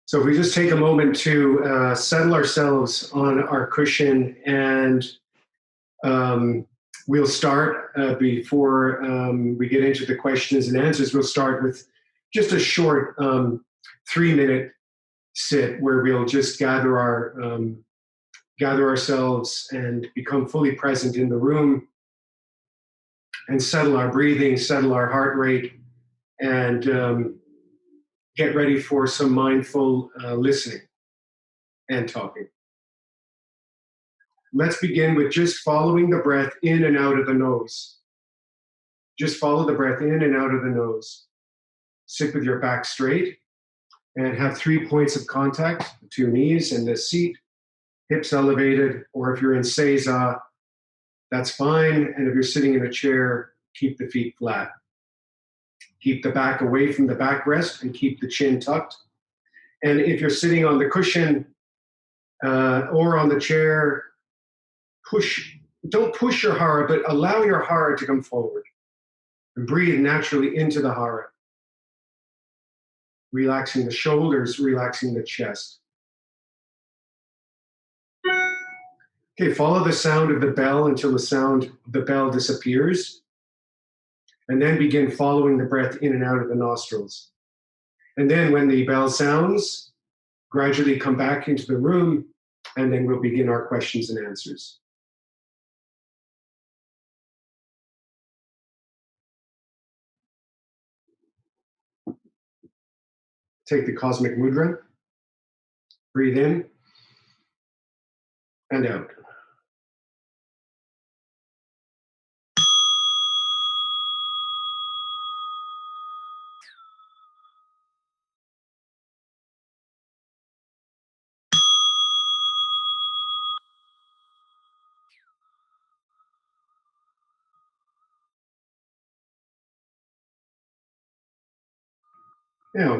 So if we just take a moment to settle ourselves on our cushion, and we'll start before we get into the questions and answers. We'll start with just a short 3-minute sit where we'll just gather ourselves and become fully present in the room and settle our breathing, settle our heart rate, and get ready for some mindful listening and talking. Let's begin with just following the breath in and out of the nose. Just follow the breath in and out of the nose. Sit with your back straight and have 3 points of contact, the 2 knees and the seat, hips elevated, or if you're in seiza, that's fine. And if you're sitting in a chair, keep the feet flat. Keep the back away from the backrest and keep the chin tucked. And if you're sitting on the cushion or on the chair, don't push your hara, but allow your hara to come forward and breathe naturally into the hara. Relaxing the shoulders, relaxing the chest. Okay, follow the sound of the bell until the sound of the bell disappears. And then begin following the breath in and out of the nostrils. And then when the bell sounds, gradually come back into the room, and then we'll begin our questions and answers. Take the cosmic mudra. Breathe in and out.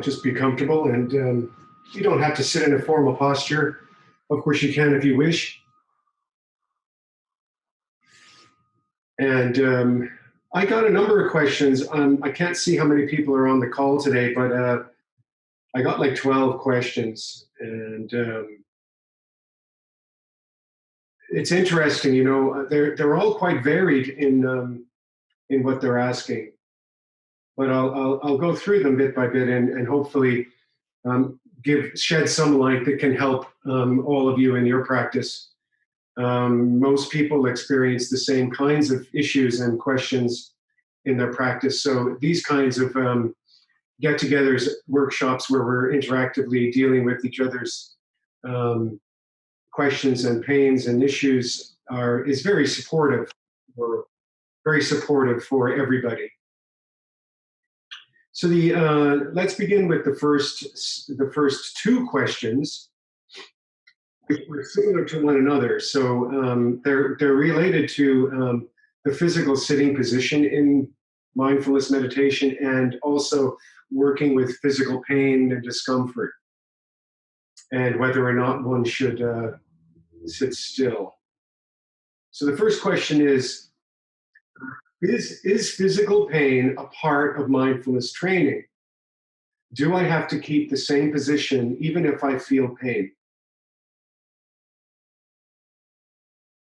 Just be comfortable, and you don't have to sit in a formal posture. Of course, you can if you wish. And I got a number of questions. I can't see how many people are on the call today, but I got like 12 questions, and it's interesting. They're all quite varied in what they're asking. But I'll go through them bit by bit and hopefully shed some light that can help all of you in your practice. Most people experience the same kinds of issues and questions in their practice. So these kinds of get-togethers, workshops where we're interactively dealing with each other's questions and pains and issues is very supportive for everybody. So let's begin with the first 2 questions, which were similar to one another. So they're related to the physical sitting position in mindfulness meditation, and also working with physical pain and discomfort, and whether or not one should sit still. So the first question is physical pain a part of mindfulness training? Do I have to keep the same position even if I feel pain?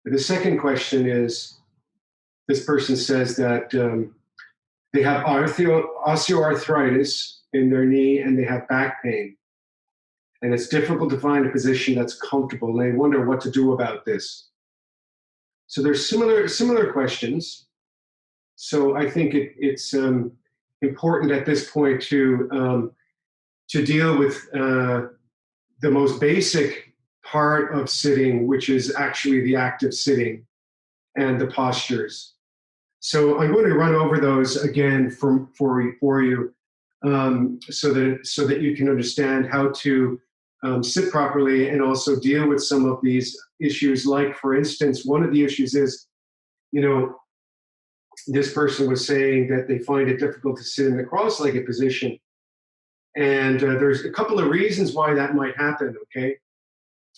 The second question is, this person says that they have osteoarthritis in their knee and they have back pain. And it's difficult to find a position that's comfortable. And they wonder what to do about this. So there's similar questions. So I think it's important at this point to deal with the most basic part of sitting, which is actually the active sitting and the postures. So I'm going to run over those again for you, so that you can understand how to sit properly and also deal with some of these issues. Like, for instance, one of the issues is, this person was saying that they find it difficult to sit in the cross-legged position. And there's a couple of reasons why that might happen, okay?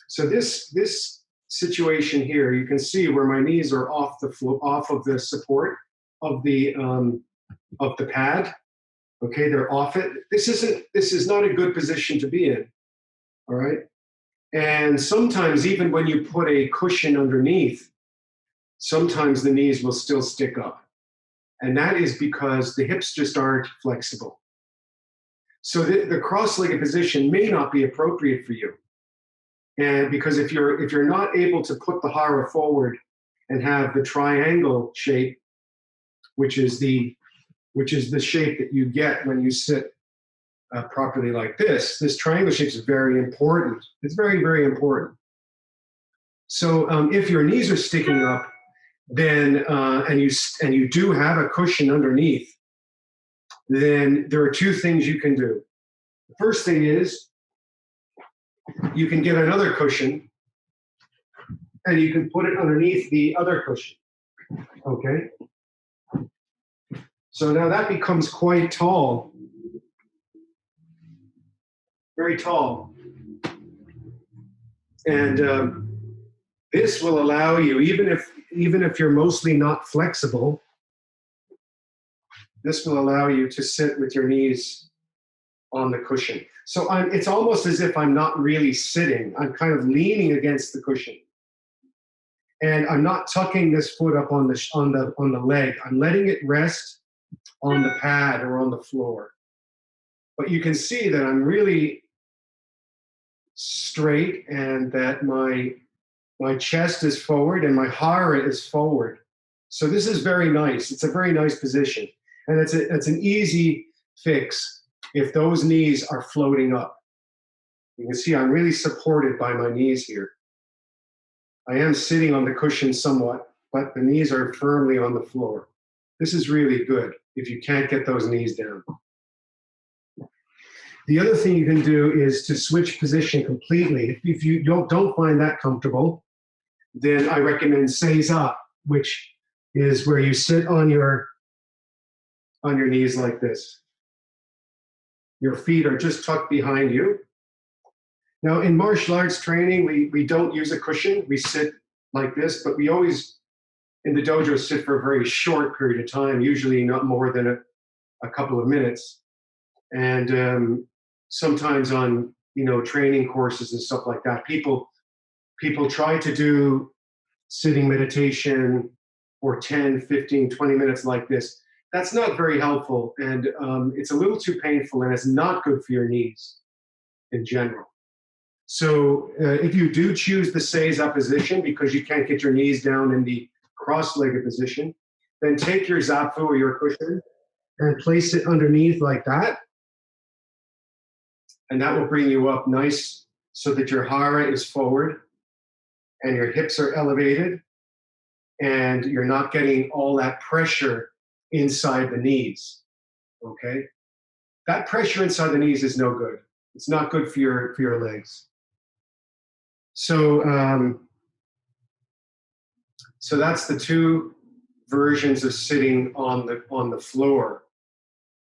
So this situation here, you can see where my knees are off of the support of the pad. Okay, they're off it. This is not a good position to be in. all right? And sometimes even when you put a cushion underneath, sometimes the knees will still stick up. And that is because the hips just aren't flexible. So the cross-legged position may not be appropriate for you. And because if you're not able to put the hara forward and have the triangle shape, which is the shape that you get when you sit properly like this triangle shape is very important. It's very, very important. So if your knees are sticking up, then and you do have a cushion underneath, then there are two things you can do. The first thing is you can get another cushion and you can put it underneath the other cushion. Okay. So now that becomes quite tall, very tall. And this will allow you, even if you're mostly not flexible, this will allow you to sit with your knees on the cushion. So it's almost as if I'm not really sitting. I'm kind of leaning against the cushion. And I'm not tucking this foot up on the leg. I'm letting it rest on the pad or on the floor. But you can see that I'm really straight and that my chest is forward and my hara is forward. So this is very nice. It's a very nice position. And it's an easy fix if those knees are floating up. You can see I'm really supported by my knees here. I am sitting on the cushion somewhat, but the knees are firmly on the floor. This is really good if you can't get those knees down. The other thing you can do is to switch position completely. If you don't find that comfortable, then I recommend seiza, which is where you sit on your knees like this. Your feet are just tucked behind you. Now, in martial arts training, we don't use a cushion. We sit like this, but we always, in the dojo, sit for a very short period of time, usually not more than a couple of minutes. And sometimes on, training courses and stuff like that, people try to do sitting meditation for 10, 15, 20 minutes like this. That's not very helpful, and it's a little too painful, and it's not good for your knees in general. So if you do choose the seiza position because you can't get your knees down in the cross-legged position, then take your zafu or your cushion and place it underneath like that. And that will bring you up nice so that your hara is forward and your hips are elevated and you're not getting all that pressure inside the knees, okay? That pressure inside the knees is no good. It's not good for your legs. So that's the two versions of sitting on the floor.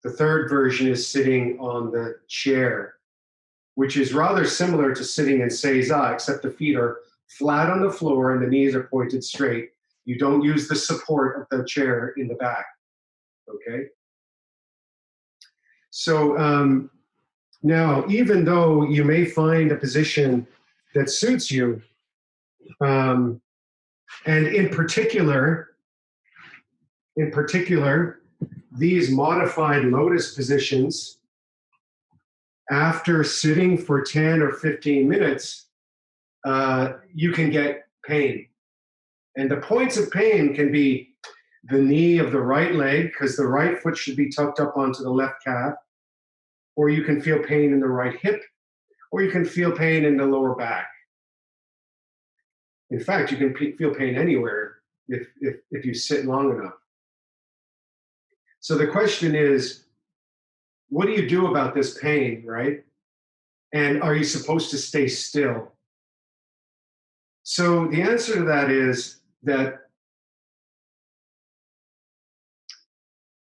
The third version is sitting on the chair, which is rather similar to sitting in seiza, except the feet are flat on the floor and the knees are pointed straight. You don't use the support of the chair in the back, okay? So now, even though you may find a position that suits you, and in particular, these modified lotus positions, after sitting for 10 or 15 minutes, you can get pain. And the points of pain can be the knee of the right leg, because the right foot should be tucked up onto the left calf, or you can feel pain in the right hip, or you can feel pain in the lower back. In fact, you can feel pain anywhere if you sit long enough. So the question is, what do you do about this pain, right? And are you supposed to stay still? So the answer to that is that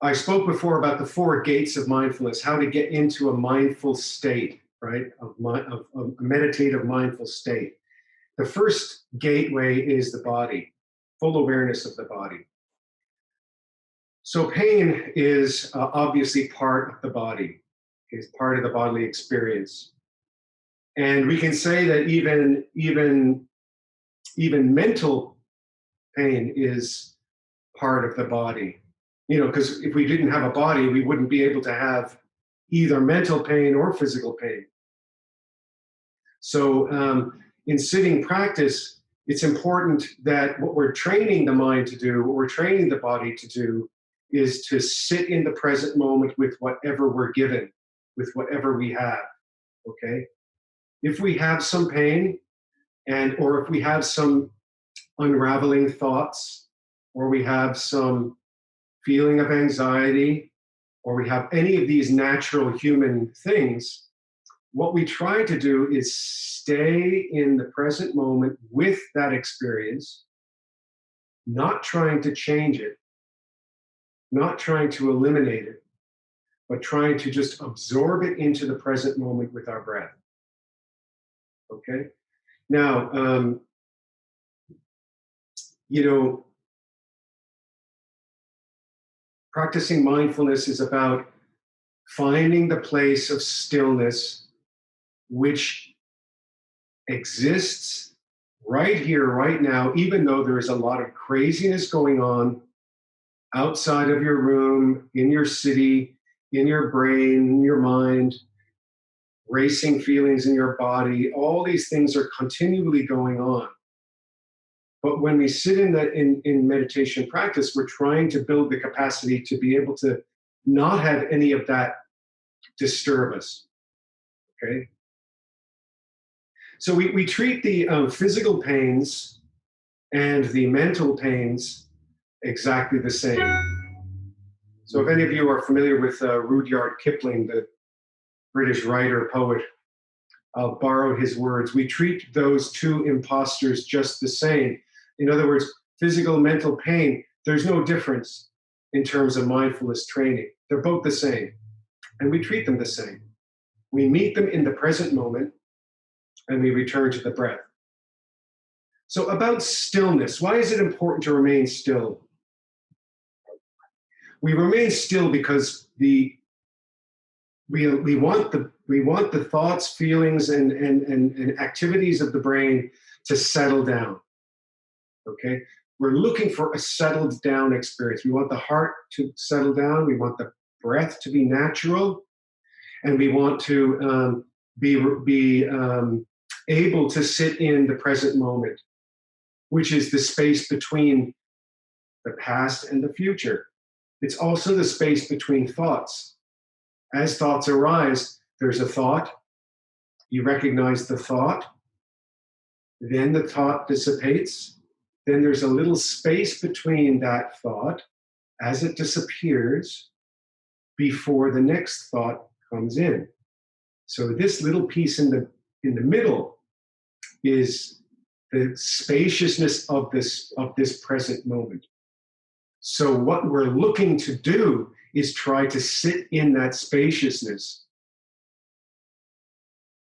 I spoke before about the 4 gates of mindfulness, how to get into a mindful state, right? Of a meditative mindful state. The first gateway is the body, full awareness of the body. So pain is obviously part of the body, is part of the bodily experience. And we can say that even mental pain is part of the body. Because if we didn't have a body, we wouldn't be able to have either mental pain or physical pain. So in sitting practice, it's important that what we're training the mind to do, what we're training the body to do, is to sit in the present moment with whatever we're given, with whatever we have. Okay? If we have some pain, or if we have some unraveling thoughts, or we have some feeling of anxiety, or we have any of these natural human things, what we try to do is stay in the present moment with that experience, not trying to change it, not trying to eliminate it, but trying to just absorb it into the present moment with our breath. Okay? Now, you know, practicing mindfulness is about finding the place of stillness which exists right here, right now, even though there is a lot of craziness going on outside of your room, in your city, in your brain, in your mind, racing feelings in your body. All these things are continually going on. But when we sit in meditation practice, we're trying to build the capacity to be able to not have any of that disturb us. Okay? So we treat the physical pains and the mental pains exactly the same. So if any of you are familiar with Rudyard Kipling, the British writer, poet, I'll borrow his words. We treat those two imposters just the same. In other words, physical, mental pain, there's no difference in terms of mindfulness training. They're both the same, and we treat them the same. We meet them in the present moment, and we return to the breath. So about stillness, why is it important to remain still? We remain still because we want the thoughts, feelings, and activities of the brain to settle down. Okay, we're looking for a settled down experience. We want the heart to settle down. We want the breath to be natural, and we want to be able to sit in the present moment, which is the space between the past and the future. It's also the space between thoughts. As thoughts arise, there's a thought, you recognize the thought, then the thought dissipates, then there's a little space between that thought as it disappears before the next thought comes in. So this little piece in the middle is the spaciousness of this present moment. So what we're looking to do is try to sit in that spaciousness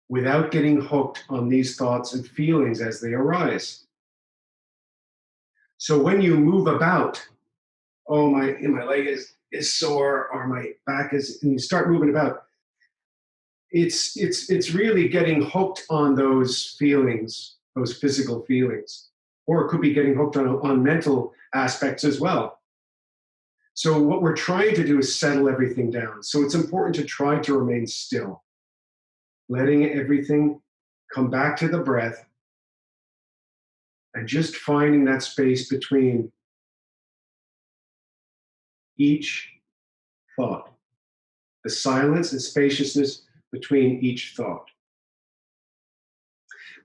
without getting hooked on these thoughts and feelings as they arise. So when you move about, oh, my leg is sore, or my back is, and you start moving about, it's really getting hooked on those feelings, those physical feelings, or it could be getting hooked on mental aspects as well. So what we're trying to do is settle everything down. So it's important to try to remain still, letting everything come back to the breath, and just finding that space between each thought, the silence and spaciousness between each thought.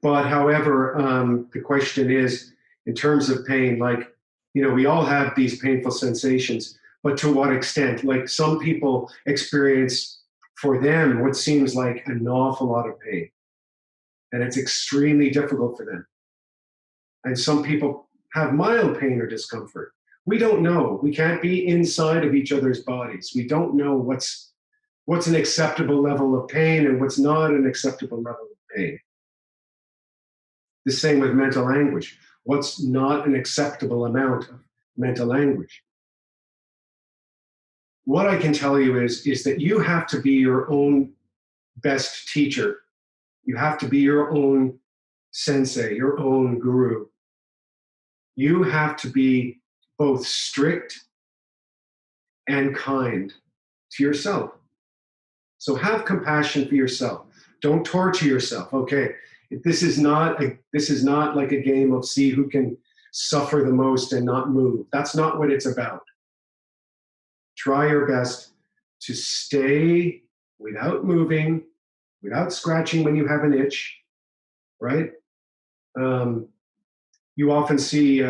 But however, the question is, in terms of pain, like, we all have these painful sensations, but to what extent? Like, some people experience, for them, what seems like an awful lot of pain, and it's extremely difficult for them. And some people have mild pain or discomfort. We don't know. We can't be inside of each other's bodies. We don't know what's an acceptable level of pain and what's not an acceptable level of pain. The same with mental anguish. What's not an acceptable amount of mental anguish? What I can tell you is that you have to be your own best teacher You have to be your own sensei, your own guru. You have to be both strict and kind to yourself. So have compassion for yourself. Don't torture yourself. Okay, this is not like a game of see who can suffer the most and not move. That's not what it's about. Try your best to stay without moving, without scratching when you have an itch, right? Um, you often see,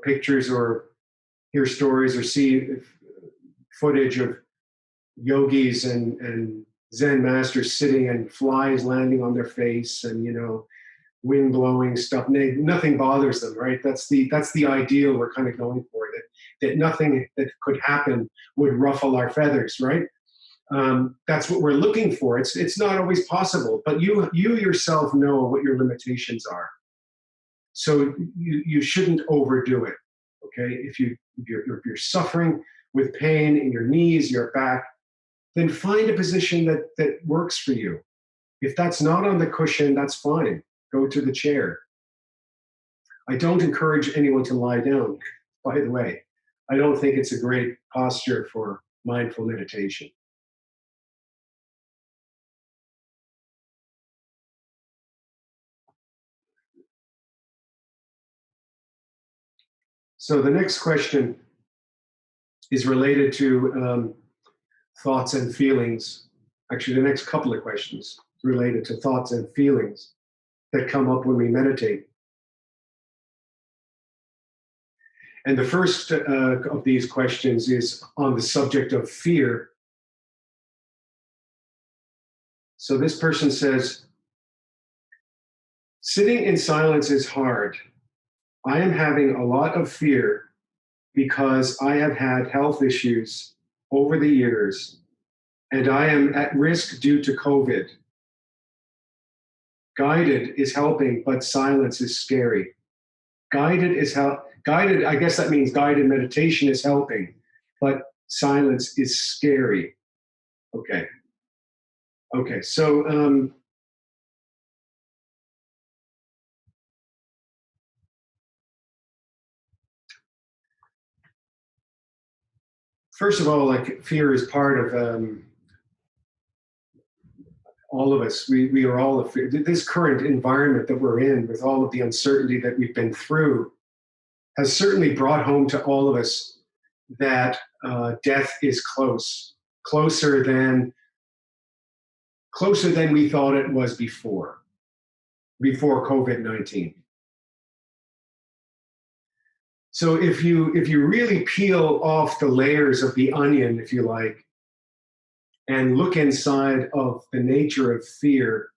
pictures or hear stories or see footage of yogis and Zen masters sitting and flies landing on their face and wind blowing stuff. Nothing bothers them, right? That's the ideal we're kind of going for. That nothing that could happen would ruffle our feathers, right? That's what we're looking for. It's not always possible, but you yourself know what your limitations are. So you shouldn't overdo it. Okay, if you're suffering with pain in your knees, your back, then find a position that works for you. If that's not on the cushion, that's fine. Go to the chair. I don't encourage anyone to lie down, by the way. I don't think it's a great posture for mindful meditation. So the next question is related to thoughts and feelings. Actually, the next couple of questions related to thoughts and feelings that come up when we meditate. And the first of these questions is on the subject of fear. So this person says, sitting in silence is hard. I am having a lot of fear because I have had health issues over the years and I am at risk due to COVID. Guided is helping, but silence is scary. Guided, I guess that means guided meditation is helping, but silence is scary. Okay. Okay. So first of all, like fear is part of all of us. We are all afraid. This current environment that we're in, with all of the uncertainty that we've been through, has certainly brought home to all of us that death is closer than we thought it was before COVID-19. So if you really peel off the layers of the onion, if you like, and look inside of the nature of fear,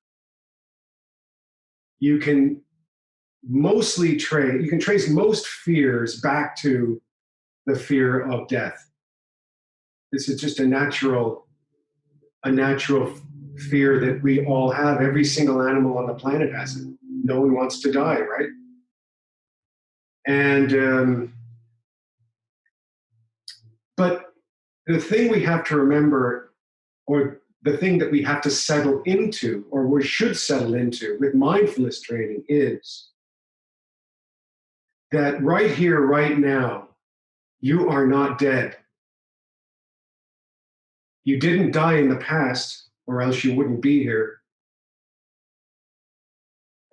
you can trace most fears back to the fear of death. This is just a natural fear that we all have. Every single animal on the planet has it. No one wants to die, right? And but the thing we have to remember, or the thing that we have to settle into, or we should settle into with mindfulness training, is that right here, right now, you are not dead. You didn't die in the past, or else you wouldn't be here.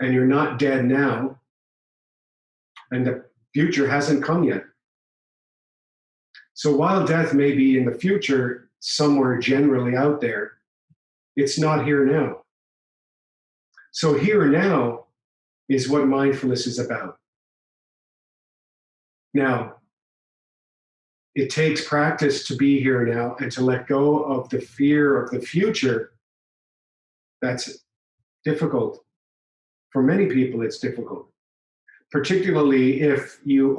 And you're not dead now. And the future hasn't come yet. So while death may be in the future, somewhere generally out there, it's not here now. So here now is what mindfulness is about. Now, it takes practice to be here now and to let go of the fear of the future. That's difficult. For many people, it's difficult, particularly if you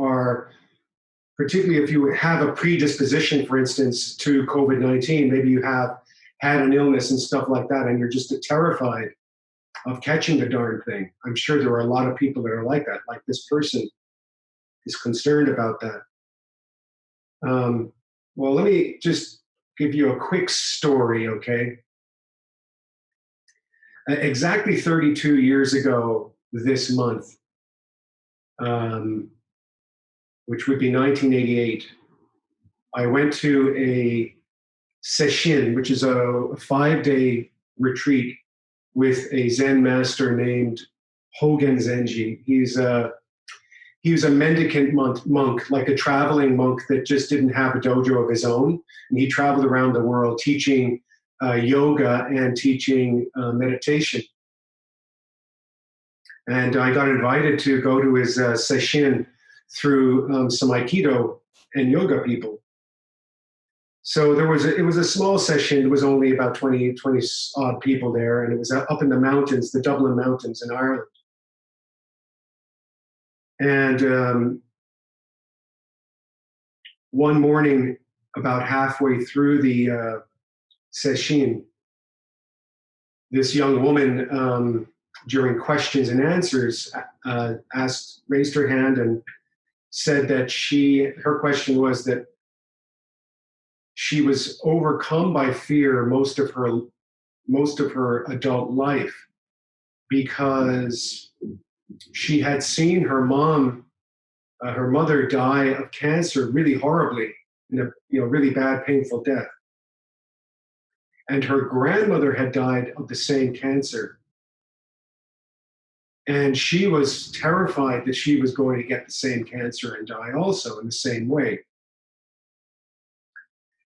have a predisposition, for instance, to COVID-19. Maybe you have had an illness and stuff like that, and you're just terrified of catching the darn thing. I'm sure there are a lot of people that are like that, like this person is concerned about that. Well, let me just give you a quick story, okay? Exactly 32 years ago this month, um, which would be 1988, I went to a session, which is a 5-day retreat with a Zen master named Hogen Zenji. He was a mendicant monk, like a traveling monk that just didn't have a dojo of his own. And he traveled around the world teaching yoga and teaching meditation. And I got invited to go to his session through some Aikido and yoga people. So it was a small session. There was only about 20 odd people there, and it was up in the mountains, the Dublin Mountains in Ireland. And one morning, about halfway through the session, this young woman, during questions and answers, raised her hand and said that her question was that she was overcome by fear most of her adult life because she had seen her mother die of cancer really horribly, in a really bad, painful death. And her grandmother had died of the same cancer. And she was terrified that she was going to get the same cancer and die also in the same way.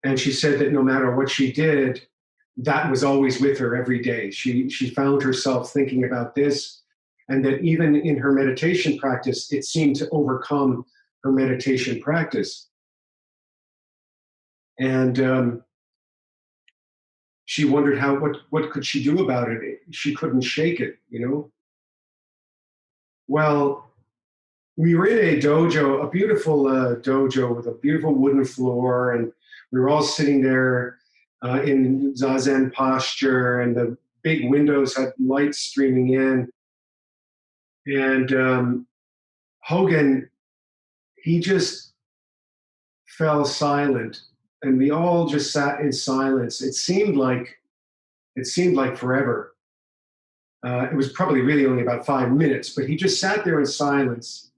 And she said that no matter what she did, that was always with her every day. She found herself thinking about this, and that even in her meditation practice, it seemed to overcome her meditation practice. And she wondered what could she do about it. She couldn't shake it, you know. Well, we were in a dojo, a beautiful dojo with a beautiful wooden floor, and we were all sitting there in zazen posture, and the big windows had light streaming in. And Hogan, he just fell silent, and we all just sat in silence. It seemed like forever. It was probably really only about 5 minutes, but he just sat there in silence.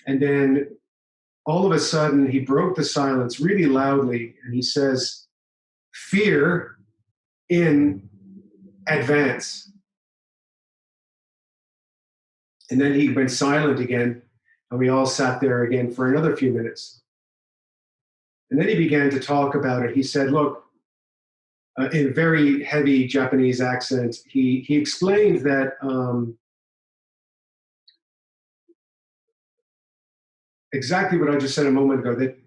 And then all of a sudden, he broke the silence really loudly, and he says, "Fear in advance." And then he went silent again, and we all sat there again for another few minutes. And then he began to talk about it. He said, "Look," in a very heavy Japanese accent, he explained that exactly what I just said a moment ago, that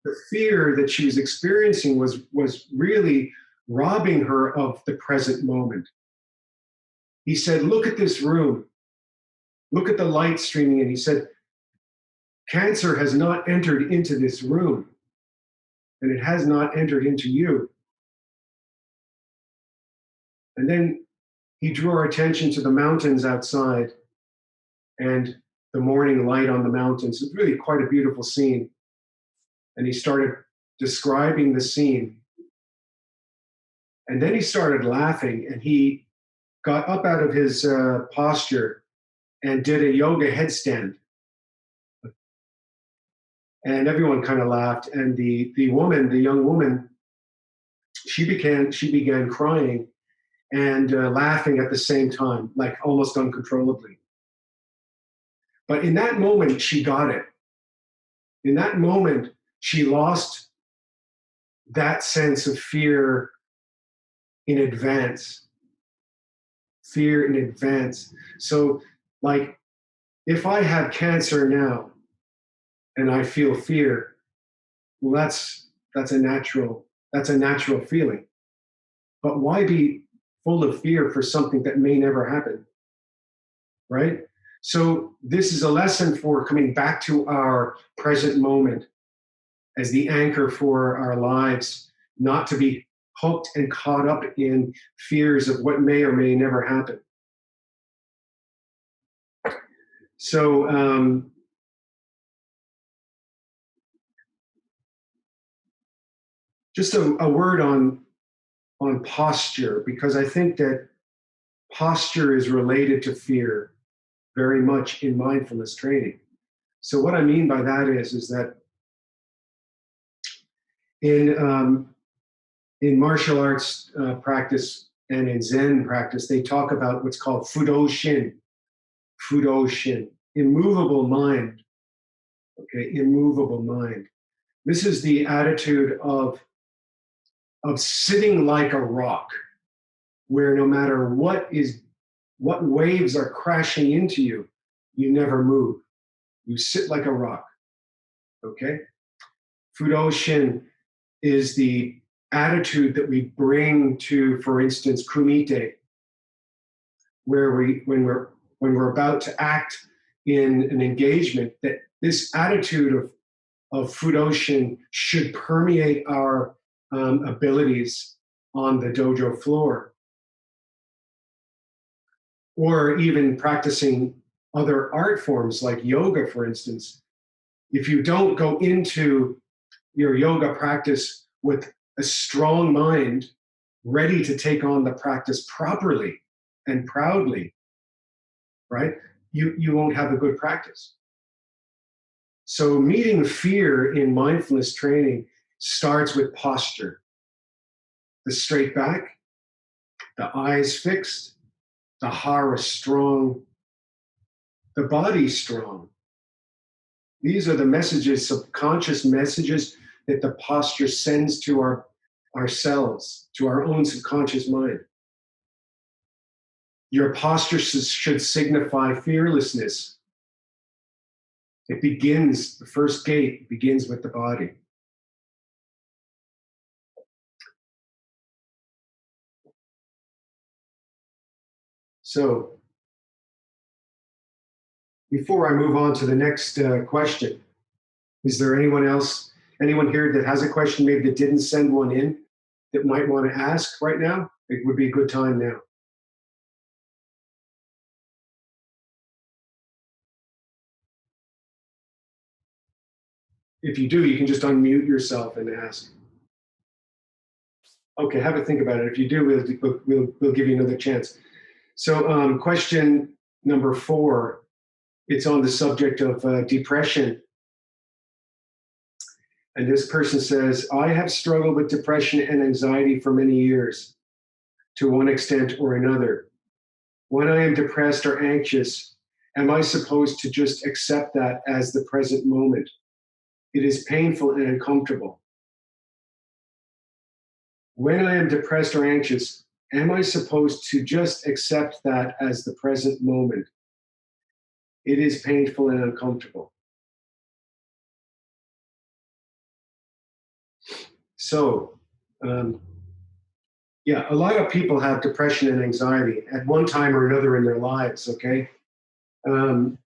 the fear that she was experiencing was really robbing her of the present moment. He said, "Look at this room. Look at the light streaming in." He said, "Cancer has not entered into this room, and it has not entered into you." And then he drew our attention to the mountains outside and the morning light on the mountains. It's really quite a beautiful scene. And he started describing the scene. And then he started laughing, and he got up out of his posture and did a yoga headstand. And everyone kind of laughed. And the young woman, she began crying and laughing at the same time, like almost uncontrollably. But in that moment, she got it. In that moment, she lost that sense of fear in advance. Fear in advance. So, like, if I have cancer now and I feel fear, well, that's a natural feeling. But why be full of fear for something that may never happen, right? So this is a lesson for coming back to our present moment as the anchor for our lives, not to be hooked and caught up in fears of what may or may never happen. So just a word on on posture, because I think that posture is related to fear very much in mindfulness training. So what I mean by that is that in in martial arts practice and in Zen practice, they talk about what's called Fudo Shin, immovable mind. Okay, immovable mind. This is the attitude of sitting like a rock, where no matter what waves are crashing into you, you never move. You sit like a rock. Okay, Fudo Shin is the attitude that we bring to, for instance, kumite, where when we're about to act in an engagement, that this attitude of Fudoshin should permeate our abilities on the dojo floor, or even practicing other art forms like yoga, for instance. If you don't go into your yoga practice with a strong mind, ready to take on the practice properly and proudly, right? You won't have a good practice. So meeting fear in mindfulness training starts with posture. The straight back, the eyes fixed, the hara strong, the body strong. These are the messages, subconscious messages that the posture sends to ourselves, to our own subconscious mind. Your posture should signify fearlessness. It begins, the first gate begins with the body. So, before I move on to the next question, is there anyone here that has a question, maybe that didn't send one in, that might want to ask right now? It would be a good time now. If you do, you can just unmute yourself and ask. Okay, have a think about it. If you do, we'll give you another chance. So, question number 4, it's on the subject of depression. And this person says, I have struggled with depression and anxiety for many years, to one extent or another. When I am depressed or anxious, am I supposed to just accept that as the present moment? It is painful and uncomfortable. When I am depressed or anxious, am I supposed to just accept that as the present moment? It is painful and uncomfortable. So, yeah, a lot of people have depression and anxiety at one time or another in their lives, okay? Um,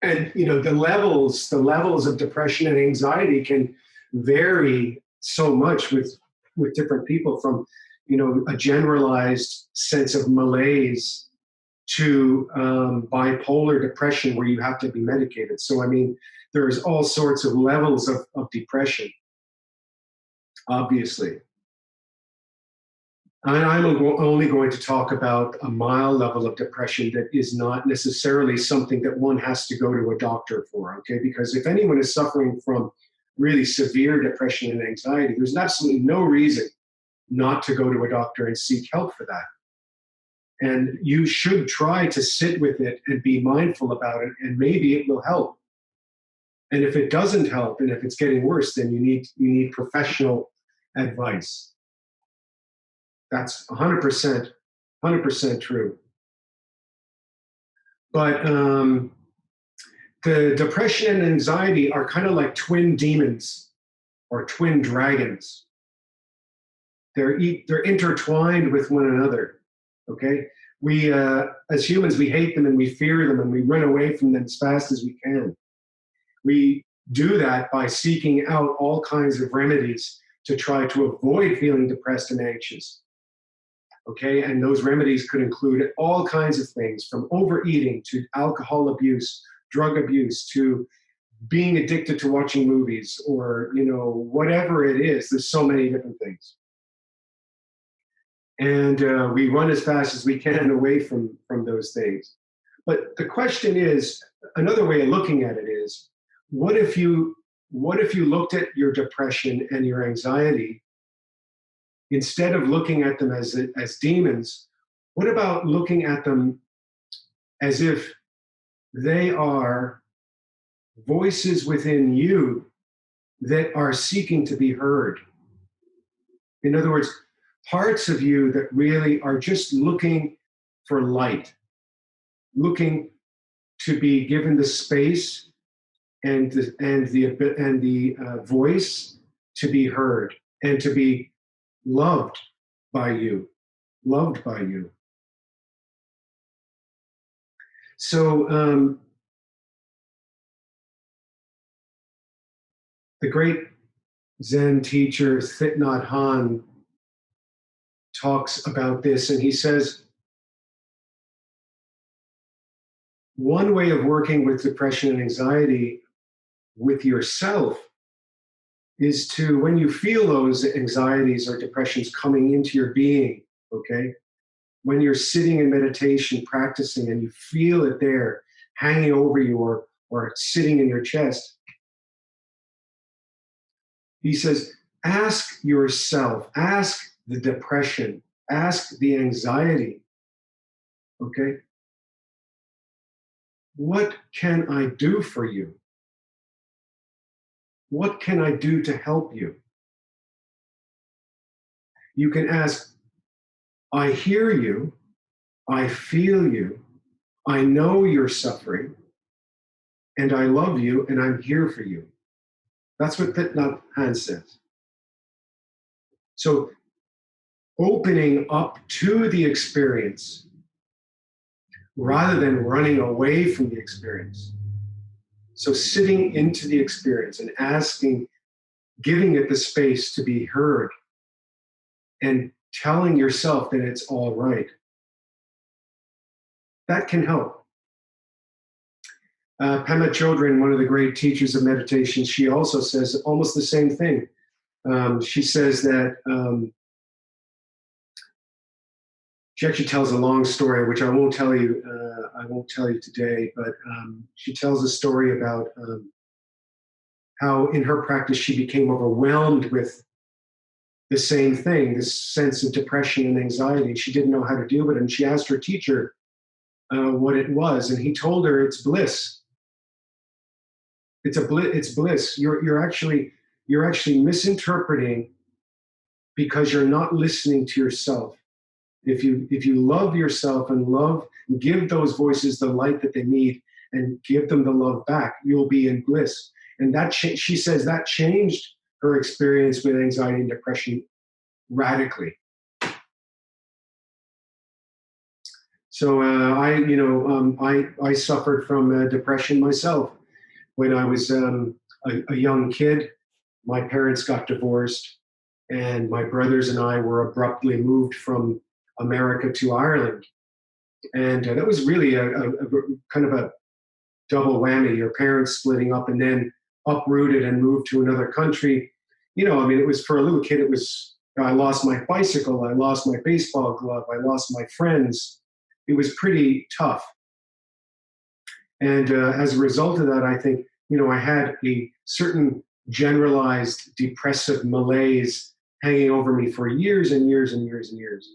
and the levels of depression and anxiety can vary so much with different people, from a generalized sense of malaise to bipolar depression where you have to be medicated. So I mean, there's all sorts of levels of depression, obviously. And I'm only going to talk about a mild level of depression that is not necessarily something that one has to go to a doctor for, okay? Because if anyone is suffering from really severe depression and anxiety, there's absolutely no reason not to go to a doctor and seek help for that. And you should try to sit with it and be mindful about it, and maybe it will help. And if it doesn't help, and if it's getting worse, then you need professional advice. That's 100% true. But the depression and anxiety are kind of like twin demons or twin dragons. They're intertwined with one another. Okay, we as humans, we hate them and we fear them and we run away from them as fast as we can. We do that by seeking out all kinds of remedies to try to avoid feeling depressed and anxious. Okay, and those remedies could include all kinds of things, from overeating to alcohol abuse, drug abuse, to being addicted to watching movies, or whatever it is. There's so many different things. and we run as fast as we can away from those things. But the question is, another way of looking at it is, what if you what if you looked at your depression and your anxiety, instead of looking at them as demons, what about looking at them as if they are voices within you that are seeking to be heard? In other words, parts of you that really are just looking for light, looking to be given the space and the voice to be heard and to be loved by you, loved by you. So the great Zen teacher Thich Nhat Hanh talks about this, and he says one way of working with depression and anxiety with yourself is to, when you feel those anxieties or depressions coming into your being, okay, when you're sitting in meditation practicing and you feel it there hanging over you, or sitting in your chest, he says, ask yourself, ask the depression, ask the anxiety, okay, what can I do for you? What can I do to help you? You can ask, I hear you, I feel you, I know you're suffering, and I love you, and I'm here for you. That's what Thich Nhat Hanh says. So opening up to the experience rather than running away from the experience. So sitting into the experience and asking, giving it the space to be heard, and telling yourself that it's all right. That can help. Pema Chodron, one of the great teachers of meditation, she also says almost the same thing. She says that she actually tells a long story, which I won't tell you. I won't tell you today, but she tells a story about how, in her practice, she became overwhelmed with the same thing, this sense of depression and anxiety. She didn't know how to deal with it, and she asked her teacher what it was, and he told her it's bliss. It's bliss. You're actually misinterpreting because you're not listening to yourself. If you love yourself and give those voices the light that they need and give them the love back, you'll be in bliss. And that she says that changed her experience with anxiety and depression radically. So I suffered from depression myself when I was a young kid. My parents got divorced, and my brothers and I were abruptly moved from America to Ireland. And that was really a kind of a double whammy. Your parents splitting up and then uprooted and moved to another country. I mean, it was, for a little kid, it was, I lost my bicycle, I lost my baseball glove, I lost my friends. It was pretty tough. And as a result of that, I think, I had a certain generalized depressive malaise hanging over me for years and years and years and years.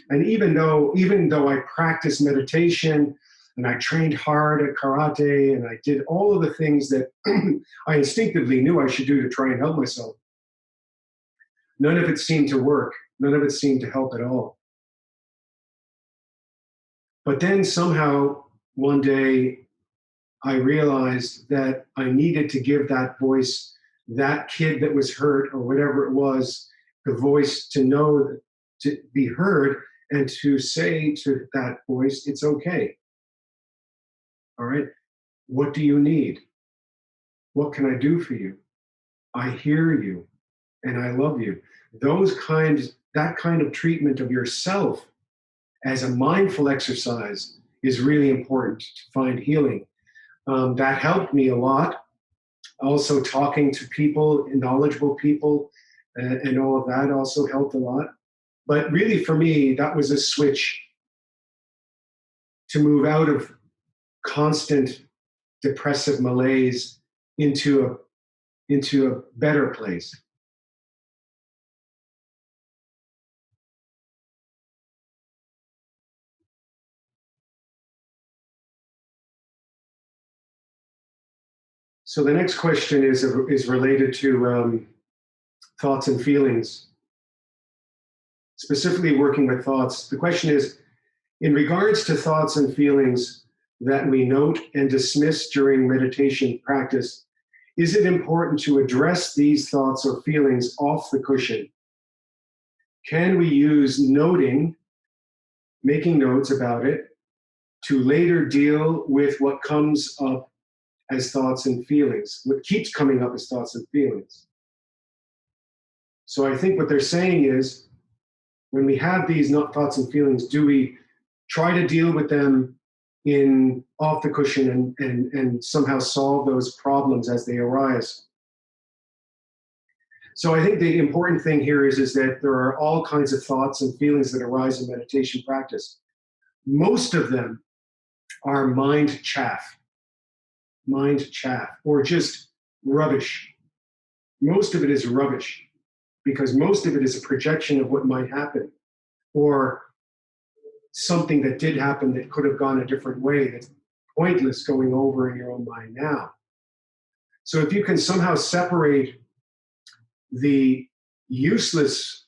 And even though I practiced meditation and I trained hard at karate and I did all of the things that I instinctively knew I should do to try and help myself, none of it seemed to work. None of it seemed to help at all. But then somehow one day I realized that I needed to give that voice, that kid that was hurt or whatever it was, the voice to know, to be heard, and to say to that voice, it's okay. All right. What do you need? What can I do for you? I hear you and I love you. That kind of treatment of yourself as a mindful exercise is really important to find healing. That helped me a lot. Also, talking to people, knowledgeable people, and all of that also helped a lot. But really, for me, that was a switch to move out of constant depressive malaise into a better place. So the next question is related to thoughts and feelings, specifically working with thoughts. The question is, in regards to thoughts and feelings that we note and dismiss during meditation practice, is it important to address these thoughts or feelings off the cushion? Can we use noting, making notes about it, to later deal with what comes up as thoughts and feelings, what keeps coming up as thoughts and feelings? So I think what they're saying is, when we have these thoughts and feelings, do we try to deal with them in off the cushion and somehow solve those problems as they arise? So I think the important thing here is that there are all kinds of thoughts and feelings that arise in meditation practice. Most of them are mind chaff, or just rubbish. Most of it is rubbish because most of it is a projection of what might happen, or something that did happen that could have gone a different way that's pointless going over in your own mind now. So if you can somehow separate the useless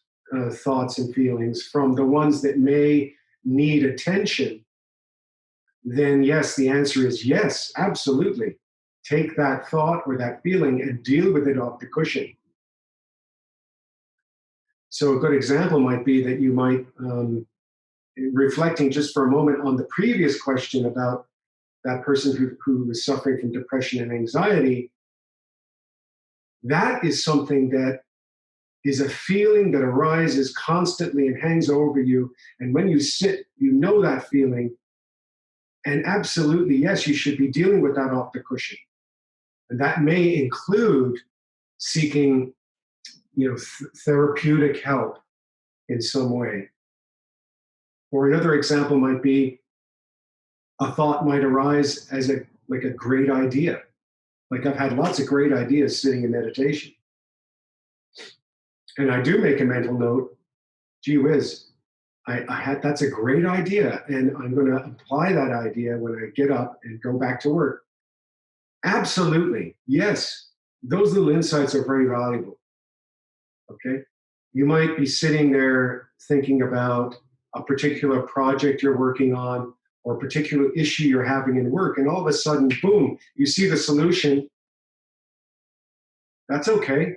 thoughts and feelings from the ones that may need attention, then yes, the answer is yes, absolutely. Take that thought or that feeling and deal with it off the cushion. So a good example might be that you might, reflecting just for a moment on the previous question about that person who is suffering from depression and anxiety, that is something that is a feeling that arises constantly and hangs over you. And when you sit, you know that feeling. And absolutely, yes, you should be dealing with that off the cushion. And that may include seeking, therapeutic help in some way. Or another example might be a thought might arise as a great idea. Like I've had lots of great ideas sitting in meditation. And I do make a mental note, gee whiz, I had that's a great idea, and I'm going to apply that idea when I get up and go back to work. Absolutely, yes, those little insights are very valuable. Okay, you might be sitting there thinking about a particular project you're working on or a particular issue you're having in work, and all of a sudden, boom, you see the solution. That's okay.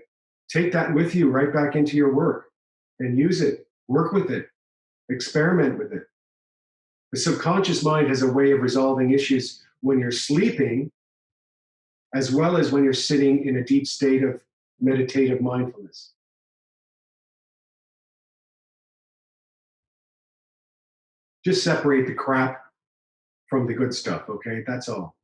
Take that with you right back into your work and use it. Work with it. Experiment with it. The subconscious mind has a way of resolving issues when you're sleeping, as well as when you're sitting in a deep state of meditative mindfulness. Just separate the crap from the good stuff, okay? That's all.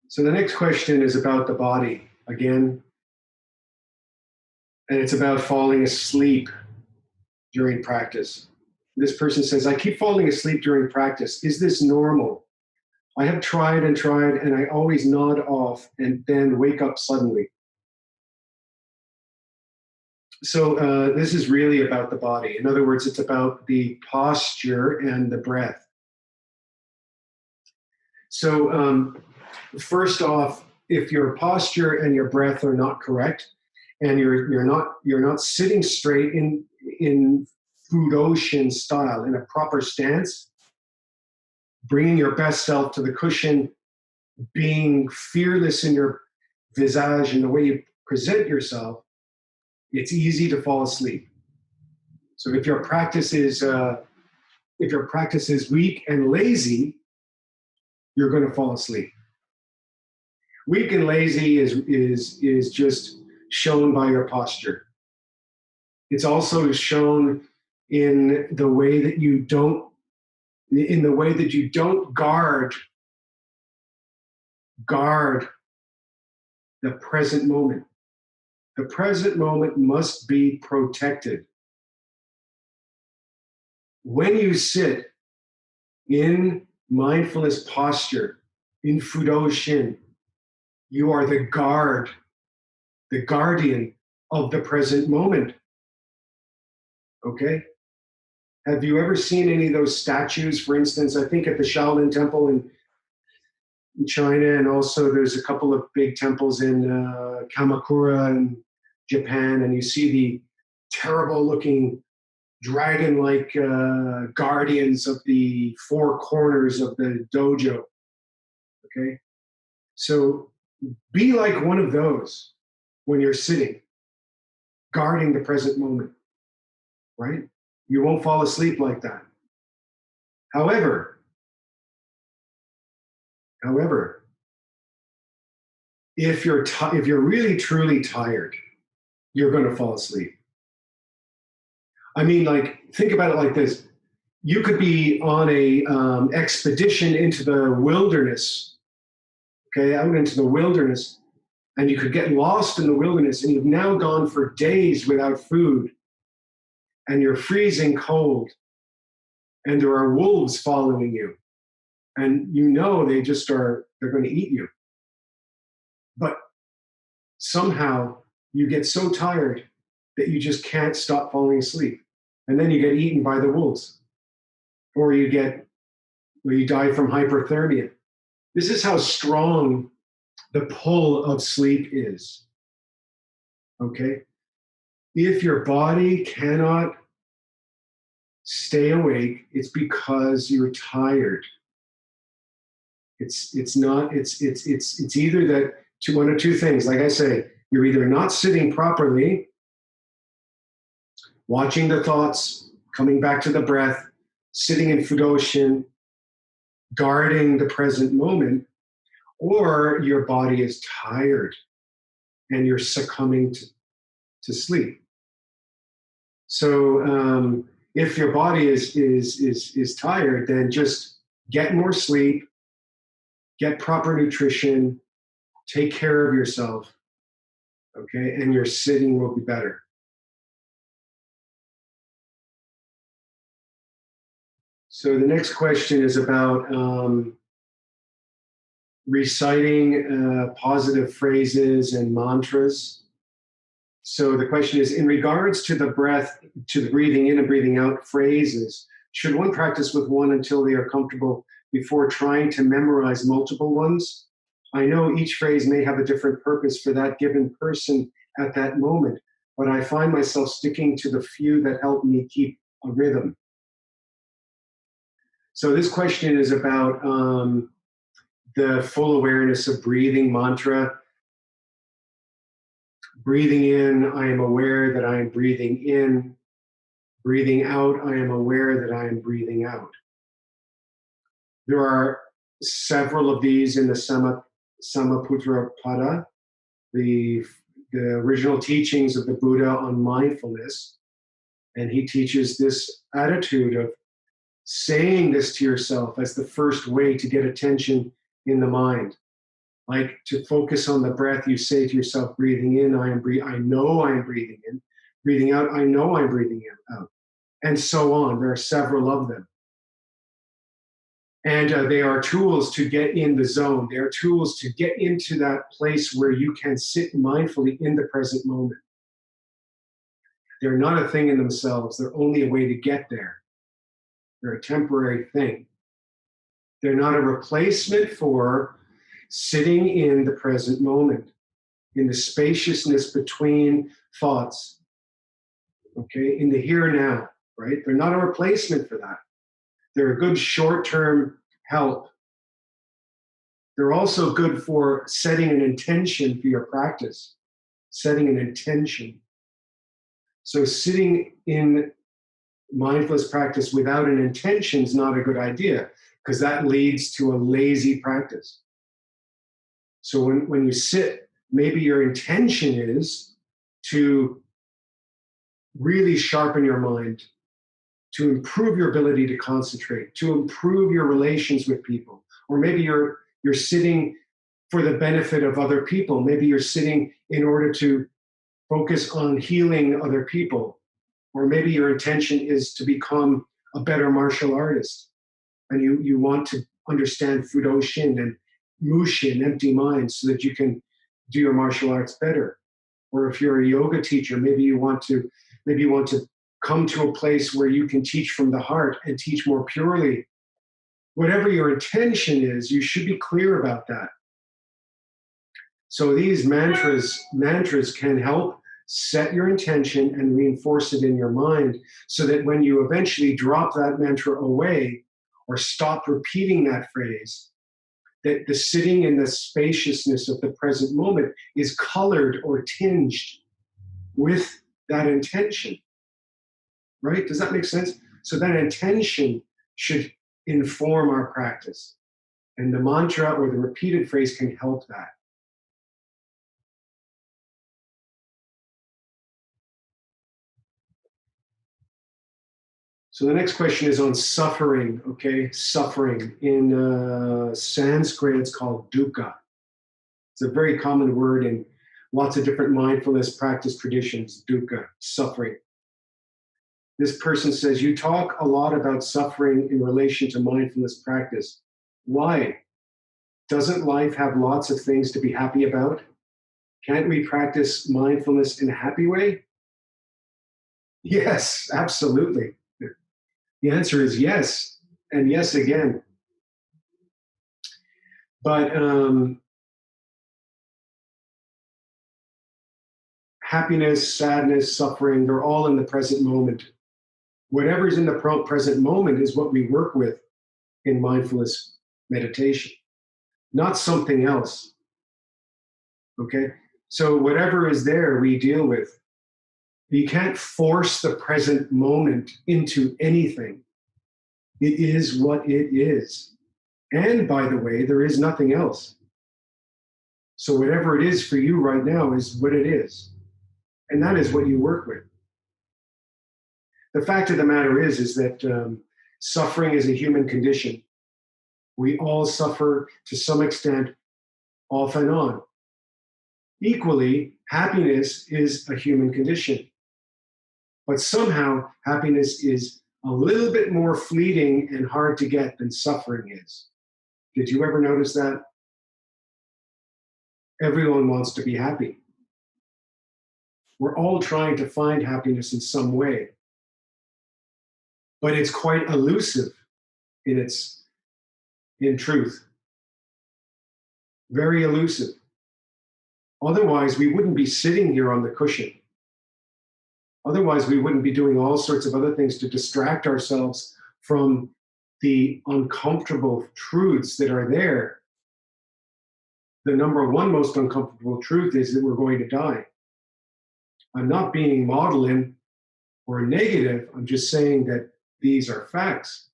So the next question is about the body again, and it's about falling asleep during practice. This person says, I keep falling asleep during practice. Is this normal? I have tried and tried, and I always nod off and then wake up suddenly. So this is really about the body. In other words, it's about the posture and the breath. So first off, if your posture and your breath are not correct, and you're not sitting straight in food ocean style in a proper stance, bringing your best self to the cushion, being fearless in your visage and the way you present yourself, it's easy to fall asleep. So if your practice is weak and lazy, you're going to fall asleep. Weak and lazy is just shown by your posture. It's also shown in the way that you don't guard the present moment. The present moment must be protected. When you sit in mindfulness posture, in Fudo Shin, you are the guardian of the present moment. Okay? Have you ever seen any of those statues? For instance, I think at the Shaolin Temple in China, and also there's a couple of big temples in Kamakura in Japan, and you see the terrible looking dragon-like guardians of the four corners of the dojo. Okay, so be like one of those when you're sitting, guarding the present moment. Right? You won't fall asleep like that. However, if you're really truly tired, you're going to fall asleep. I mean, like, think about it like this: you could be on a expedition into the wilderness, okay, out into the wilderness, and you could get lost in the wilderness, and you've now gone for days without food, and you're freezing cold, and there are wolves following you, and you know they're going to eat you. But somehow you get so tired that you just can't stop falling asleep. And then you get eaten by the wolves. Or you die from hyperthermia. This is how strong the pull of sleep is. Okay? If your body cannot stay awake, it's because you're tired. It's either that one of two things. Like I say, you're either not sitting properly, watching the thoughts, coming back to the breath, sitting in Fudo Shin, guarding the present moment, or your body is tired and you're succumbing to sleep. So if your body is tired, then just get more sleep, get proper nutrition, take care of yourself, okay, and your sitting will be better. So the next question is about reciting positive phrases and mantras. So the question is, in regards to the breath, to the breathing in and breathing out phrases, should one practice with one until they are comfortable before trying to memorize multiple ones? I know each phrase may have a different purpose for that given person at that moment, but I find myself sticking to the few that help me keep a rhythm. So this question is about the full awareness of breathing mantra. Breathing in, I am aware that I am breathing in. Breathing out, I am aware that I am breathing out. There are several of these in the Samaputra Pada, the original teachings of the Buddha on mindfulness. And he teaches this attitude of saying this to yourself as the first way to get attention in the mind. Like to focus on the breath, you say to yourself, breathing in, I know I am breathing in. Breathing out, I know I'm breathing out. And so on. There are several of them. And they are tools to get in the zone. They are tools to get into that place where you can sit mindfully in the present moment. They're not a thing in themselves. They're only a way to get there. They're a temporary thing. They're not a replacement for sitting in the present moment, in the spaciousness between thoughts, okay, in the here and now, right? They're not a replacement for that. They're a good short-term help. They're also good for setting an intention for your practice, setting an intention. So sitting in mindfulness practice without an intention is not a good idea, because that leads to a lazy practice. So when you sit, maybe your intention is to really sharpen your mind, to improve your ability to concentrate, to improve your relations with people. Or maybe you're sitting for the benefit of other people. Maybe you're sitting in order to Focus on healing other people. Or maybe your intention is to become a better martial artist, and you want to understand Fudoshin and Mushin, empty mind, so that you can do your martial arts better. Or if you're a yoga teacher, maybe you want to come to a place where you can teach from the heart and teach more purely. Whatever your intention is, you should be clear about that. So these mantras can help set your intention and reinforce it in your mind, so that when you eventually drop that mantra away or stop repeating that phrase, that the sitting in the spaciousness of the present moment is colored or tinged with that intention. Right? Does that make sense? So that intention should inform our practice. And the mantra or the repeated phrase can help that. So the next question is on suffering, okay? Suffering. In Sanskrit, it's called dukkha. It's a very common word in lots of different mindfulness practice traditions, dukkha, suffering. This person says, you talk a lot about suffering in relation to mindfulness practice. Why? Doesn't life have lots of things to be happy about? Can't we practice mindfulness in a happy way? Yes, absolutely. The answer is yes, and yes again. But happiness, sadness, suffering, they're all in the present moment. Whatever's in the present moment is what we work with in mindfulness meditation, not something else. Okay? So whatever is there, we deal with. You can't force the present moment into anything. It is what it is. And by the way, there is nothing else. So whatever it is for you right now is what it is. And that is what you work with. The fact of the matter is that suffering is a human condition. We all suffer to some extent, off and on. Equally, happiness is a human condition. But somehow, happiness is a little bit more fleeting and hard to get than suffering is. Did you ever notice that? Everyone wants to be happy. We're all trying to find happiness in some way. But it's quite elusive in truth. Very elusive. Otherwise, we wouldn't be sitting here on the cushion. Otherwise, we wouldn't be doing all sorts of other things to distract ourselves from the uncomfortable truths that are there. The number one most uncomfortable truth is that we're going to die. I'm not being maudlin or negative. I'm just saying that these are facts.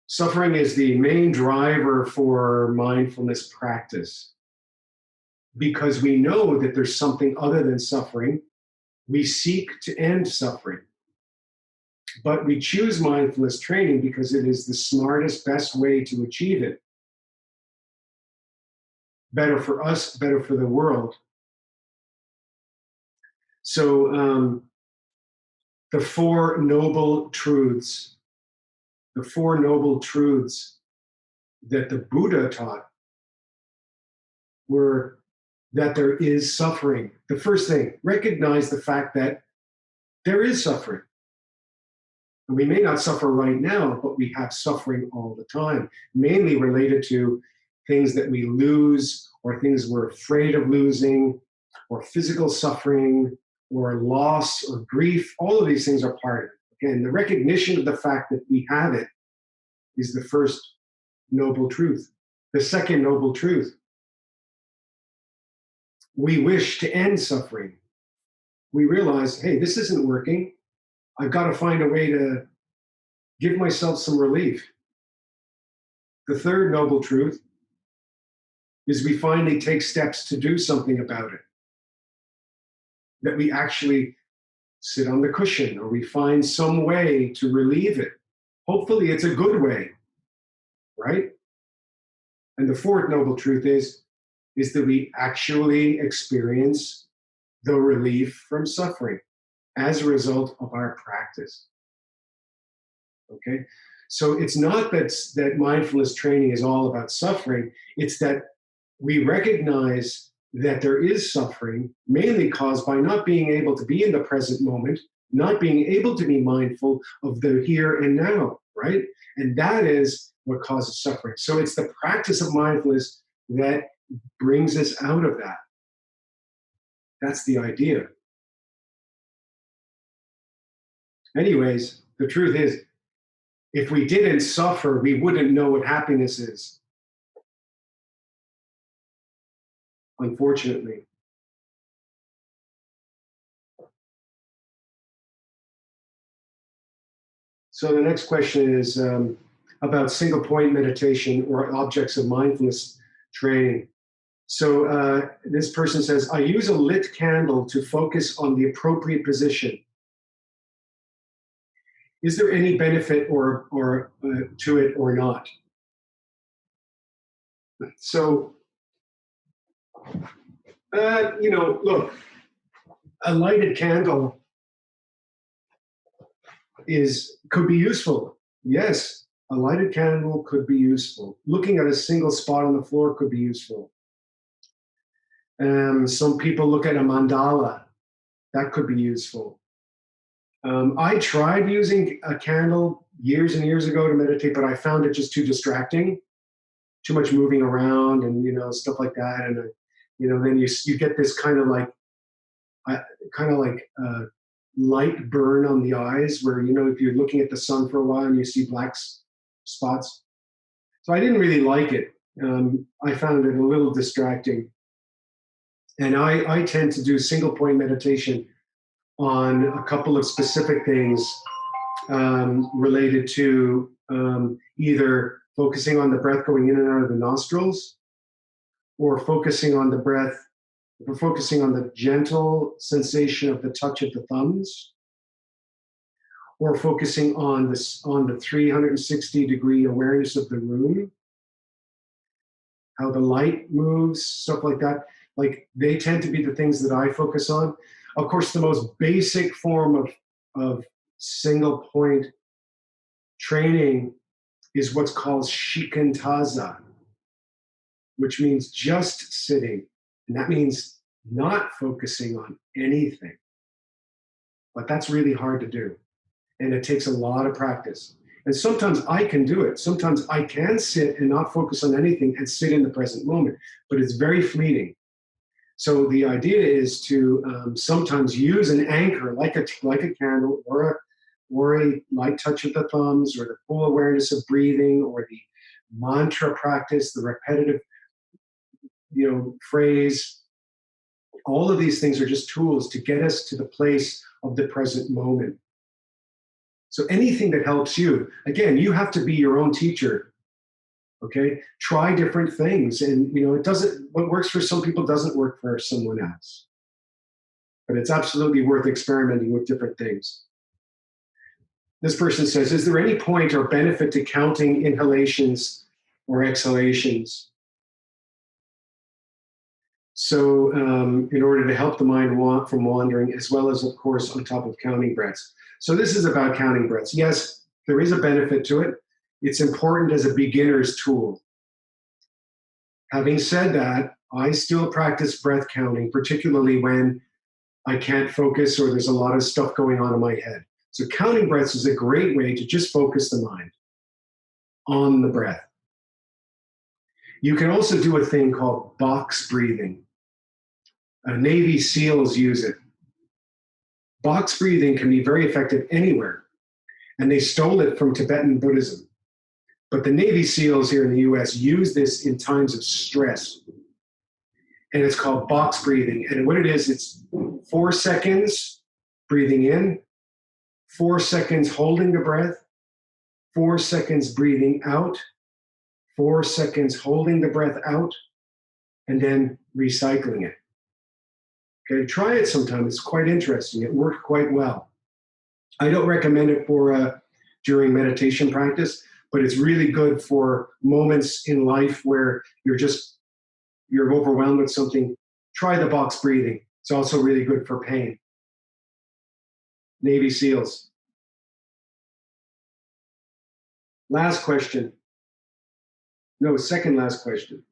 Suffering is the main driver for mindfulness practice. Because we know that there's something other than suffering, we seek to end suffering. But we choose mindfulness training because it is the smartest, best way to achieve it. Better for us, better for the world. So the Four Noble Truths that the Buddha taught were that there is suffering. The first thing, recognize the fact that there is suffering. And we may not suffer right now, but we have suffering all the time, mainly related to things that we lose or things we're afraid of losing, or physical suffering, or loss, or grief. All of these things are part of it. Again, the recognition of the fact that we have it is the first noble truth. The second noble truth, we wish to end suffering. We realize, hey, this isn't working. I've got to find a way to give myself some relief. The third noble truth is we finally take steps to do something about it. That we actually sit on the cushion, or we find some way to relieve it. Hopefully it's a good way, right? And the fourth noble truth is is that we actually experience the relief from suffering as a result of our practice. Okay? So it's not that mindfulness training is all about suffering, it's that we recognize that there is suffering, mainly caused by not being able to be in the present moment, not being able to be mindful of the here and now, right? And that is what causes suffering. So it's the practice of mindfulness that brings us out of that. That's the idea. Anyways, the truth is, if we didn't suffer, we wouldn't know what happiness is, unfortunately. So the next question is about single point meditation or objects of mindfulness training. So this person says, I use a lit candle to focus on the appropriate position. Is there any benefit or to it or not? So, look, a lighted candle could be useful. Yes, a lighted candle could be useful. Looking at a single spot on the floor could be useful. Some people look at a mandala. That could be useful. I tried using a candle years and years ago to meditate, but I found it just too distracting, too much moving around and, stuff like that. And, then you get this kind of like light burn on the eyes where, if you're looking at the sun for a while and you see black spots. So I didn't really like it. I found it a little distracting. And I tend to do single point meditation on a couple of specific things related to either focusing on the breath going in and out of the nostrils, or focusing on the breath, or focusing on the gentle sensation of the touch of the thumbs, or focusing on the 360-degree awareness of the room, how the light moves, stuff like that. Like, they tend to be the things that I focus on. Of course, the most basic form of single point training is what's called shikantaza, which means just sitting. And that means not focusing on anything. But that's really hard to do. And it takes a lot of practice. And sometimes I can do it. Sometimes I can sit and not focus on anything and sit in the present moment. But it's very fleeting. So the idea is to sometimes use an anchor, like a candle, or a light touch of the thumbs, or the full awareness of breathing, or the mantra practice, the repetitive, phrase. All of these things are just tools to get us to the place of the present moment. So anything that helps you, again, you have to be your own teacher. Okay, try different things, and what works for some people doesn't work for someone else. But it's absolutely worth experimenting with different things. This person says, is there any point or benefit to counting inhalations or exhalations? So in order to help the mind from wandering, as well as, of course, on top of counting breaths. So this is about counting breaths. Yes, there is a benefit to it. It's important as a beginner's tool. Having said that, I still practice breath counting, particularly when I can't focus or there's a lot of stuff going on in my head. So counting breaths is a great way to just focus the mind on the breath. You can also do a thing called box breathing. Navy SEALs use it. Box breathing can be very effective anywhere, and they stole it from Tibetan Buddhism. But the Navy SEALs here in the US use this in times of stress. And it's called box breathing. And what it is, it's 4 seconds breathing in, 4 seconds holding the breath, 4 seconds breathing out, 4 seconds holding the breath out, and then recycling it. Okay, try it sometime. It's quite interesting. It worked quite well. I don't recommend it for during meditation practice, but it's really good for moments in life where you're just you're overwhelmed with something, try the box breathing. It's also really good for pain. Navy SEALs. Last question. No, second last question.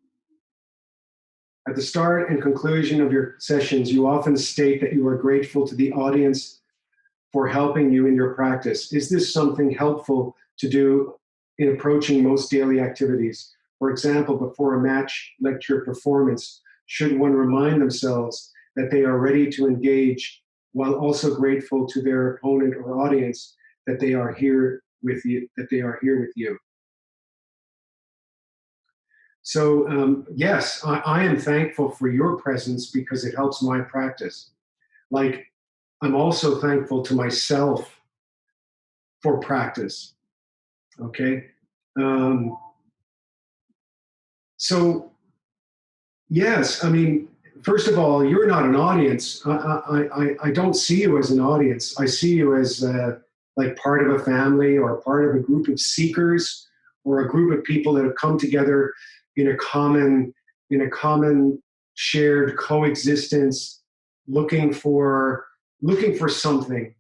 At the start and conclusion of your sessions, you often state that you are grateful to the audience for helping you in your practice. Is this something helpful to do in approaching most daily activities? For example, before a match, lecture, performance, should one remind themselves that they are ready to engage while also grateful to their opponent or audience that they are here with you? So yes, I am thankful for your presence because it helps my practice. Like, I'm also thankful to myself for practice. Okay. Um, so yes, I mean, first of all, you're not an audience. I don't see you as an audience. I see you as like part of a family or part of a group of seekers or a group of people that have come together in a common shared coexistence, looking for something,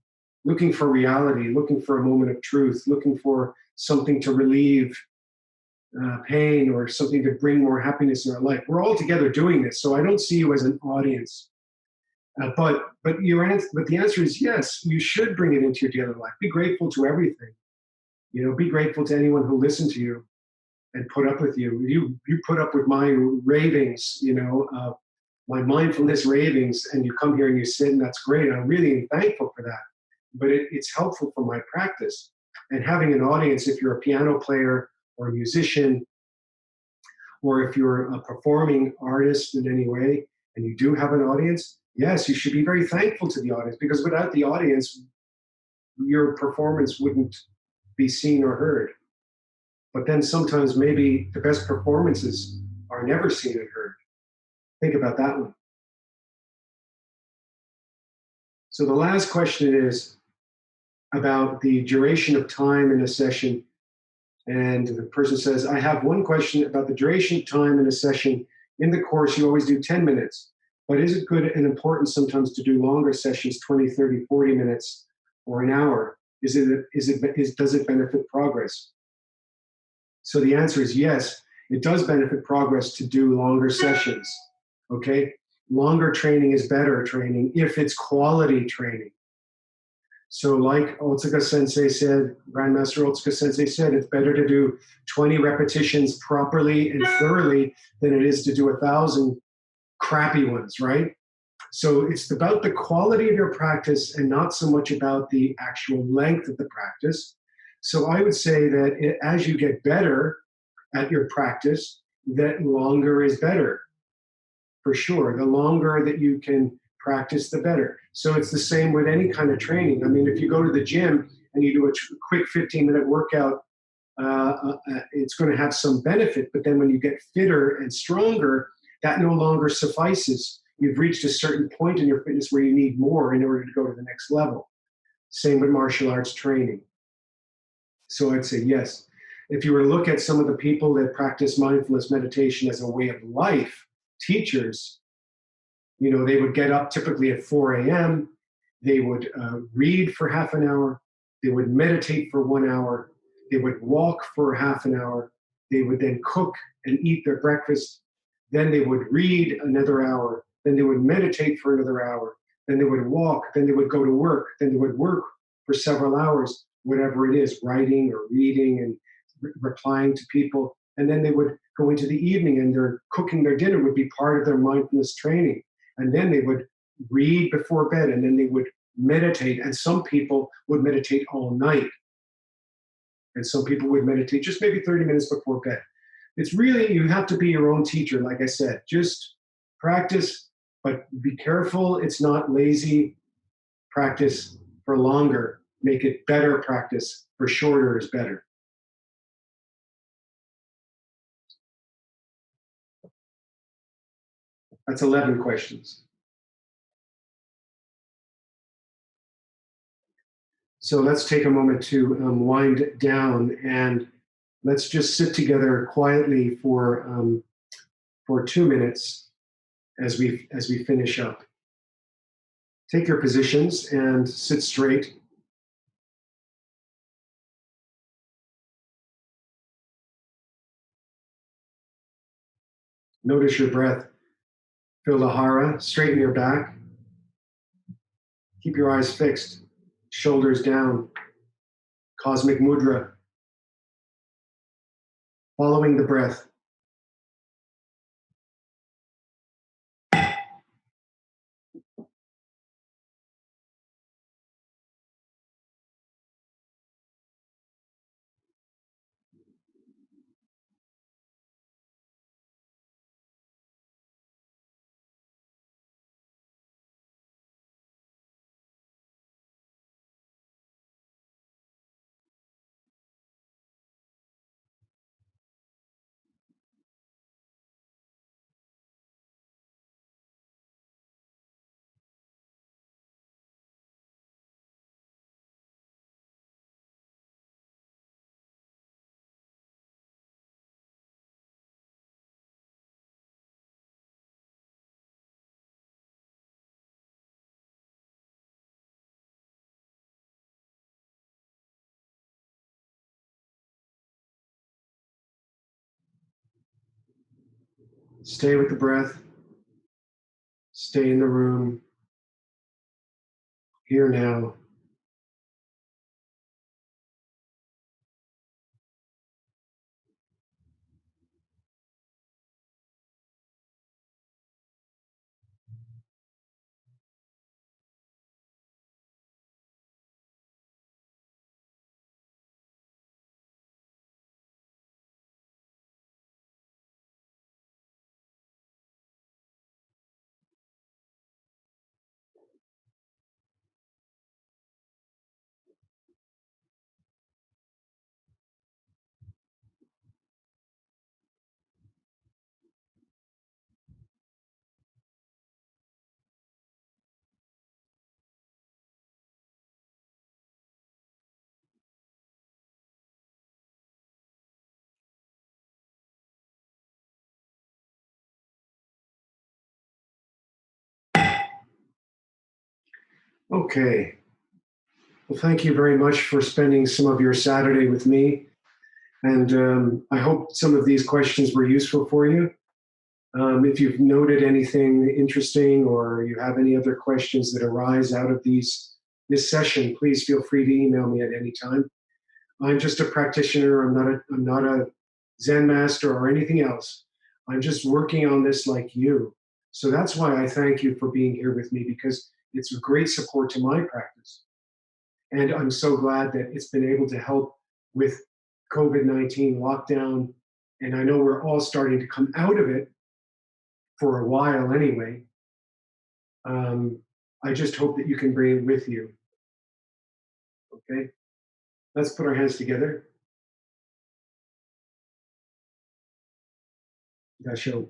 looking for reality, looking for a moment of truth, looking for something to relieve pain or something to bring more happiness in our life. We're all together doing this, so I don't see you as an audience. But the answer is yes. You should bring it into your daily life. Be grateful to everything. You know, be grateful to anyone who listened to you and put up with you. You put up with my ravings. My mindfulness ravings, and you come here and you sit, and that's great. And I'm really thankful for that. But it's helpful for my practice. And having an audience, if you're a piano player or a musician, or if you're a performing artist in any way, and you do have an audience, yes, you should be very thankful to the audience, because without the audience, your performance wouldn't be seen or heard. But then sometimes maybe the best performances are never seen and heard. Think about that one. So the last question is about the duration of time in a session. And the person says, I have one question about the duration of time in a session. In the course, you always do 10 minutes. But is it good and important sometimes to do longer sessions, 20, 30, 40 minutes, or an hour? Does it benefit progress? So the answer is yes, it does benefit progress to do longer sessions. Okay? Longer training is better training if it's quality training. So like Otsuka Sensei said, Grandmaster Otsuka Sensei said, it's better to do 20 repetitions properly and thoroughly than it is to do 1,000 crappy ones, right? So it's about the quality of your practice and not so much about the actual length of the practice. So I would say that as you get better at your practice, that longer is better, for sure. The longer that you can practice, the better. So it's the same with any kind of training. I mean, if you go to the gym and you do a quick 15-minute workout, it's going to have some benefit. But then when you get fitter and stronger, that no longer suffices. You've reached a certain point in your fitness where you need more in order to go to the next level. Same with martial arts training. So I'd say yes. If you were to look at some of the people that practice mindfulness meditation as a way of life, teachers, they would get up typically at 4 a.m. They would read for half an hour. They would meditate for 1 hour. They would walk for half an hour. They would then cook and eat their breakfast. Then they would read another hour. Then they would meditate for another hour. Then they would walk. Then they would go to work. Then they would work for several hours, whatever it is, writing or reading and replying to people. And then they would go into the evening, and their cooking their dinner would be part of their mindfulness training. And then they would read before bed, and then they would meditate. And some people would meditate all night. And some people would meditate just maybe 30 minutes before bed. It's really, you have to be your own teacher, like I said. Just practice, but be careful. It's not lazy. Practice for longer. Make it better practice. For shorter is better. That's 11 questions. So let's take a moment to wind down, and let's just sit together quietly for for 2 minutes as we finish up. Take your positions and sit straight. Notice your breath. Feel the hara. Straighten your back. Keep your eyes fixed. Shoulders down. Cosmic mudra. Following the breath. Stay with the breath. Stay in the room. Here now. Okay. Well, thank you very much for spending some of your Saturday with me. And I hope some of these questions were useful for you. If you've noted anything interesting or you have any other questions that arise out of this session, please feel free to email me at any time. I'm just a practitioner. I'm not a Zen master or anything else. I'm just working on this like you. So that's why I thank you for being here with me, because it's a great support to my practice. And I'm so glad that it's been able to help with COVID-19 lockdown. And I know we're all starting to come out of it for a while anyway. Um, I just hope that you can bring it with you. Okay, let's put our hands together. Dasho.